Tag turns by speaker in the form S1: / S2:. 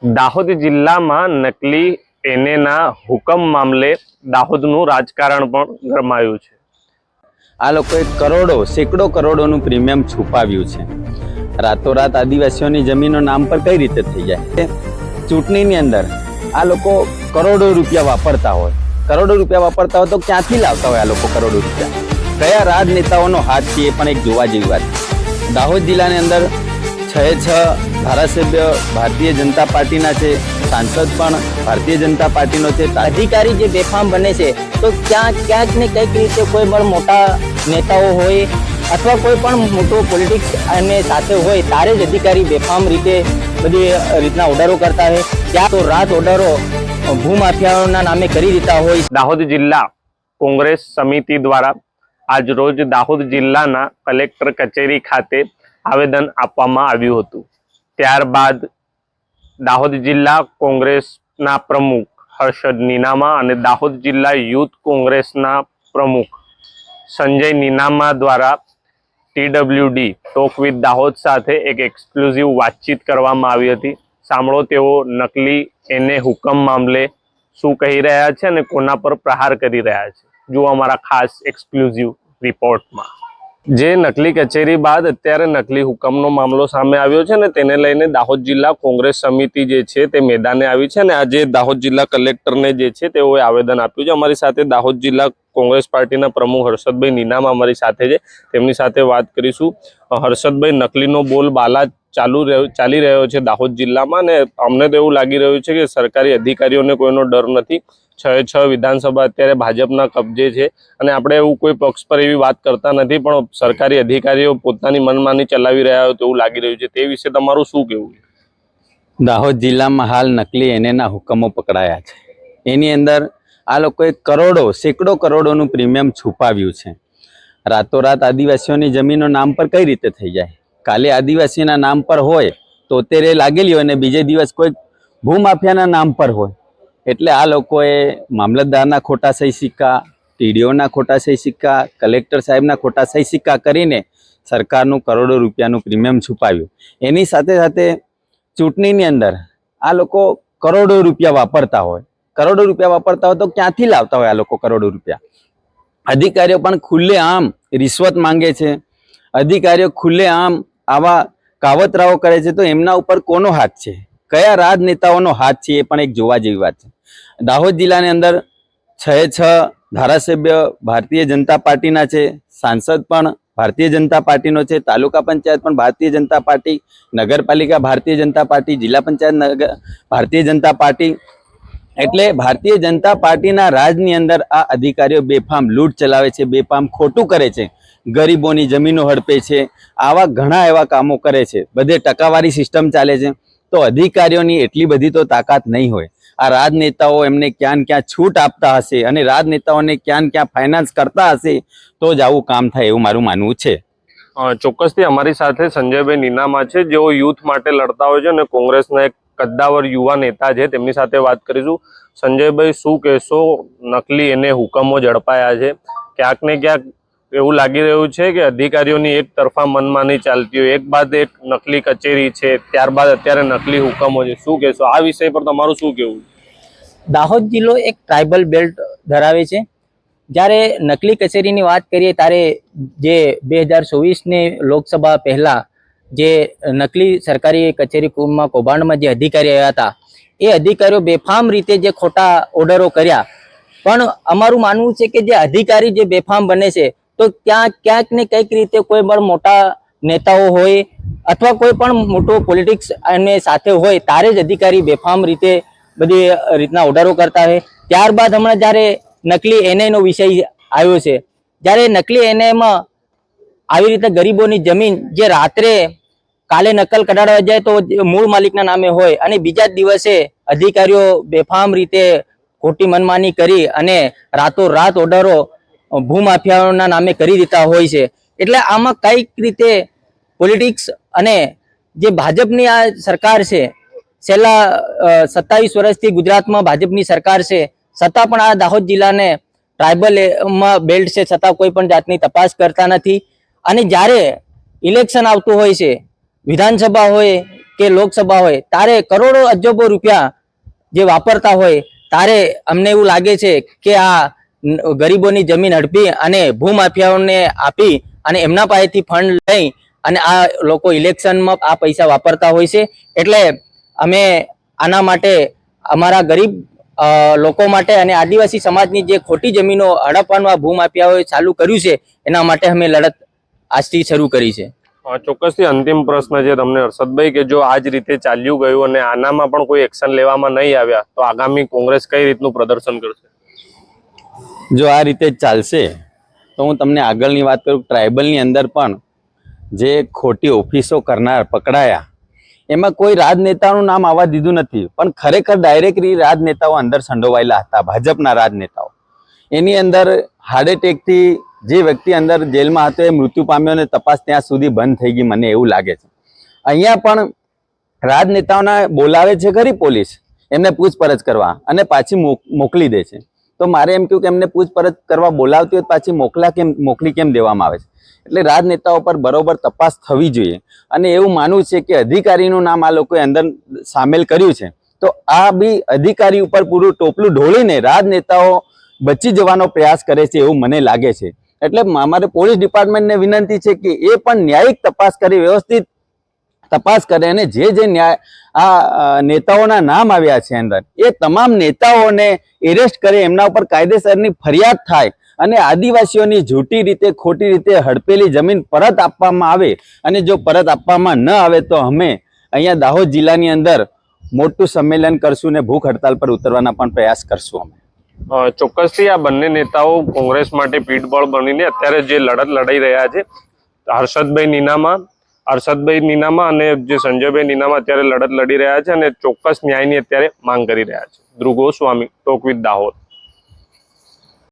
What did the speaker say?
S1: દાહોદ જિલ્લામાં નકલી એનએના હુકમ મામલે દાહોદનું રાજકારણ પણ ગરમાયું છે।
S2: આ લોકોએ કરોડો સેંકડો કરોડોનું પ્રીમિયમ છુપાવ્યું છે। રાતોરાત આદિવાસીઓની જમીનો નામ પર કઈ રીતે થઈ જાય? ચૂંટણીની અંદર આ લોકો કરોડો રૂપિયા વાપરતા હોય તો ક્યાંથી લાવતા હોય આ લોકો કરોડો રૂપિયા? કયા રાજનેતાઓનો હાથ છે એ પણ એક જોવા જેવી વાત છે। દાહોદ જિલ્લાની અંદર 6 ધારાસભ્ય ભારતીય જનતા પાર્ટીના છે, સાંસદ પણ ભારતીય જનતા પાર્ટીનો છે।
S3: અધિકારી જે બેફામ બને છે તો ક્યાંક ને કંઈક રીતે કોઈ પણ મોટા નેતાઓ હોય અથવા કોઈ પણ મોટો પોલિટિક્સ અને સાથે હોય ત્યારે જ અધિકારી બેફામ રીતે બધી રીતના ઓર્ડરો કરતા હોય। ત્યાં તો રાત ઓર્ડરો ભૂમાફિયાઓના નામે કરી દેતા હોય।
S1: દાહોદ જિલ્લા કોંગ્રેસ સમિતિ દ્વારા આજ રોજ દાહોદ જિલ્લાના કલેક્ટર કચેરી ખાતે આવેદન આપવામાં આવ્યું હતું। ત્યારબાદ દાહોદ જિલ્લા કોંગ્રેસના પ્રમુખ હર્ષદ નીનામા અને દાહોદ જિલ્લા યુથ કોંગ્રેસના પ્રમુખ સંજય નીનામા દ્વારા TWD ટોક વિથ દાહોદ સાથે એક એક્સક્લુઝિવ વાતચીત કરવામાં આવી હતી। સાંભળો તેઓ નકલી એને હુકમ મામલે શું કહી રહ્યા છે અને કોના પર પ્રહાર કરી રહ્યા છે। જો અમારા ખાસ એક્સક્લુઝિવ રિપોર્ટમાં જે નકલી કચેરી બાદ અત્યારે નકલી હુકમનો મામલો સામે આવ્યો છે ને તેને લઈને દાહોદ જિલ્લા કોંગ્રેસ સમિતિ જે છે તે મેદાને આવી છે અને આજે દાહોદ જિલ્લા કલેક્ટરને જે છે તેઓએ આવેદન આપ્યું છે। અમારી સાથે દાહોદ જિલ્લા કોંગ્રેસ પાર્ટીના પ્રમુખ હર્ષદભાઈ નીનામા અમારી સાથે છે, તેમની સાથે વાત કરીશું। હર્ષદભાઈ, નકલીનો બોલબાલા ચાલી રહ્યો છે દાહોદ જિલ્લામાં ને અમને તો એવું લાગી રહ્યું છે કે સરકારી અધિકારીઓને કોઈનો ડર નથી। 6 વિધાનસભા અત્યારે ભાજપના કબજે છે અને આપણે એવું કોઈ પક્ષ પર એવી વાત કરતા નથી, પણ સરકારી અધિકારીઓ પોતાની મનમાની ચલાવી રહ્યા હોય તેવું લાગી રહ્યું છે। તે વિશે તમારું શું કહેવું છે?
S2: દાહોદ જિલ્લામાં હાલ નકલી એનેના હુકમો પકડાયા છે। એની અંદર આ લોકોએ સેંકડો કરોડોનું પ્રીમિયમ છુપાવ્યું છે। રાતોરાત આદિવાસીઓની જમીનો નામ પર કઈ રીતે થઈ જાય? કાલે આદિવાસીના નામ પર હોય તો અત્યારે લાગેલી હોય અને બીજે દિવસ કોઈ ભૂમાફિયાના નામ પર હોય। એટલે આ લોકોએ મામલતદારના ખોટા સહી સિક્કા, TDOના ખોટા સહી સિક્કા, કલેક્ટર સાહેબના ખોટા સહી સિક્કા કરીને સરકારનું કરોડો રૂપિયાનું પ્રીમિયમ છુપાવ્યું। એની સાથે સાથે ચૂંટણીની અંદર આ લોકો કરોડો રૂપિયા વાપરતા હોય તો ક્યાંથી લાવતા હોય આ લોકો કરોડો રૂપિયા? અધિકારીઓ પણ ખુલ્લેઆમ રિશ્વત માંગે છે, અધિકારીઓ ખુલ્લેઆમ આવા કાવતરાઓ કરે છે, તો એમના ઉપર કોનો હાથ છે? કયા રાજનેતાઓનો હાથ છે એ પણ એક જોવા જેવી વાત છે। દાહોદ જિલ્લાની અંદર 6 ધારાસભ્ય ભારતીય જનતા પાર્ટીના છે, સાંસદ પણ ભારતીય જનતા પાર્ટીનો છે, તાલુકા પંચાયત પણ ભારતીય જનતા પાર્ટી, નગરપાલિકા ભારતીય જનતા પાર્ટી, જિલ્લા પંચાયત ભારતીય જનતા પાર્ટી। એટલે ભારતીય જનતા પાર્ટીના રાજની અંદર આ અધિકારીઓ બેફામ લૂંટ ચલાવે છે, બેફામ ખોટું કરે છે, ગરીબોની જમીનો હડપે છે, આવા ઘણા એવા કામો કરે છે। બધે ટકાવારી સિસ્ટમ ચાલે છે, તો અધિકારીઓની એટલી બધી તો તાકાત નહીં હોય। આ રાજનેતાઓ એમને ક્યાં છૂટ આપતા હશે અને રાજનેતાઓને ક્યાં ફાઇનાન્સ કરતા હશે તો જ આવું કામ થાય એવું મારું માનવું છે।
S1: ચોક્કસથી અમારી સાથે સંજયભાઈ નીનામા છે, જેઓ યુથ માટે લડતા હોય છે અને કોંગ્રેસના એક કદ્દાવર યુવા નેતા છે, તેમની સાથે વાત કરીશું। સંજયભાઈ, શું કહેશો? નકલી એને હુકમો ઝડપાયા છે, ક્યાંક ને ક્યાંક એવું લાગી રહ્યું છે કે અધિકારીઓની એક તરફા મનમાની ચાલતી હોય, એક બાદ એક નકલી કચેરી છે, ત્યારબાદ અત્યારે નકલી હુકમો છે, શું કહેશો આ વિષય પર? તમારું શું કહેવું?
S3: દાહોદ જિલ્લો એક ટ્રાઇબલ બેલ્ટ ધરાવે છે। જ્યારે નકલી કચેરીની વાત કરીએ ત્યારે જે 2024ની લોકસભા પહેલા જે નકલી સરકારી કચેરી કૌભાંડમાં જે અધિકારી આવ્યા હતા એ અધિકારીઓ બેફામ રીતે જે ખોટા ઓર્ડરો કર્યા, પણ અમારું માનવું છે કે જે અધિકારી જે બેફામ બને છે તો ક્યાંક ને કંઈક રીતે કોઈ પણ મોટા નેતાઓ હોય અથવા કોઈ પણ મોટો પોલિટિક્સ અને સાથે હોય ત્યારે જ અધિકારી બેફામ રીતે બધી રીતના ઓર્ડરો કરતા હોય। ત્યારબાદ હમણાં જ્યારે નકલી એનઆઈનો વિષય આવ્યો છે, જ્યારે નકલી એનઆઈમાં આવી રીતે ગરીબોની જમીન જે રાત્રે કાલે નકલ કઢાડવા જાય તો મૂળ માલિકના નામે હોય અને બીજા જ દિવસે અધિકારીઓ બેફામ રીતે ખોટી મનમાની કરી અને રાતોરાત ઓર્ડરો ભૂમાફિયાઓના નામે કરી દેતા હોય છે। એટલે આમાં કઈક રીતે પોલિટિક્સ અને જે ભાજપની આ સરકાર છે, છેલ્લા 27 વર્ષથી ગુજરાતમાં ભાજપની સરકાર છે, છતાં પણ આ દાહોદ જિલ્લાને ટ્રાઇબલમાં બેલ્ટ છે છતાં કોઈ પણ જાતની તપાસ કરતા નથી। અને જ્યારે ઇલેક્શન આવતું હોય છે, વિધાનસભા હોય કે લોકસભા હોય તારે કરોડો અજબો રૂપિયા જે વાપરતા હોય તારે અમને એવું લાગે છે કે આ ગરીબોની જમીન હડપી અને ભૂમાફિયાઓને આપી અને એમના પાસેથી ફંડ લઈ અને આ લોકો ઇલેક્શનમાં આ પૈસા વાપરતા હોય છે. એટલે અમે આના માટે અમારા ગરીબ લોકો માટે અને આદિવાસી સમાજની જે ખોટી જમીનો હડપવાનું આ ભૂમાફિયાઓએ ચાલુ કર્યું છે એના માટે અમે લડત આજથી શરૂ કરી છે.
S1: ચોક્કસથી અંતિમ પ્રશ્ન છે તમને હર્ષદભાઈ, કે જો આ જ રીતે ચાલ્યું ગયું અને આનામાં પણ કોઈ એક્શન લેવામાં નહીં આવ્યા તો આગામી કોંગ્રેસ કઈ રીતનું પ્રદર્શન કરશે?
S2: જો આ રીતે જ ચાલશે તો હું તમને આગળની વાત કરું, ટ્રાઇબલની અંદર પણ જે ખોટી ઓફિસો કરનાર પકડાયા એમાં કોઈ રાજનેતાનું નામ આવવા દીધું નથી, પણ ખરેખર ડાયરેક્ટલી રાજનેતાઓ અંદર સંડોવાયેલા હતા, ભાજપના રાજનેતાઓ. એની અંદર હાર્ટ એટેકથી જે વ્યક્તિ અંદર જેલમાં હતો એ મૃત્યુ પામ્યો અને તપાસ ત્યાં સુધી બંધ થઈ ગઈ, મને એવું લાગે છે. અહીંયા પણ રાજનેતાઓને બોલાવે છે ખરી પોલીસ એમને પૂછપરછ કરવા અને પાછી મોકલી દે છે. તો મારે એમ કહ્યું કે એમને પૂછપરછ કરવા બોલાવતી હોય પાછી મોકલી કેમ દેવામાં આવે છે? એટલે રાજનેતાઓ પર બરોબર તપાસ થવી જોઈએ અને એવું માનવું છે કે અધિકારીનું નામ આ લોકોએ અંદર સામેલ કર્યું છે તો આ બી અધિકારી ઉપર પૂરું ટોપલું ઢોળીને રાજનેતાઓ બચી જવાનો પ્રયાસ કરે છે એવું મને લાગે છે. એટલે અમારે પોલીસ ડિપાર્ટમેન્ટને વિનંતી છે કે એ પણ ન્યાયિક તપાસ કરી, વ્યવસ્થિત તપાસ કરે અને જે આ નેતાઓના નામ આવ્યા છે અંદર એ તમામ નેતાઓને એરેસ્ટ કરે, એમના ઉપર કાયદેસરની ફરિયાદ થાય અને આદિવાસીઓની જૂઠી રીતે ખોટી રીતે હડપેલી જમીન પરત આપવામાં આવે. અને જો પરત આપવામાં ન આવે તો અમે અહીંયા દાહોદ જિલ્લાની અંદર મોટું સંમેલન કરશું ને ભૂખ હડતાલ પર ઉતરવાના પણ પ્રયાસ કરશું અમે.
S1: ચોક્કસથી આ બંને નેતાઓ કોંગ્રેસ માટે પીઠબળ બનીને અત્યારે જે લડત લડાઈ રહ્યા છે, હર્ષદભાઈ નીનામા અને જે સંજયભાઈ નીનામા અત્યારે લડત લડી રહ્યા છે અને ચોક્કસ ન્યાયની અત્યારે માંગ કરી રહ્યા છે. ધ્રુવ ગોસ્વામી, ટોક વિથ દાહોદ.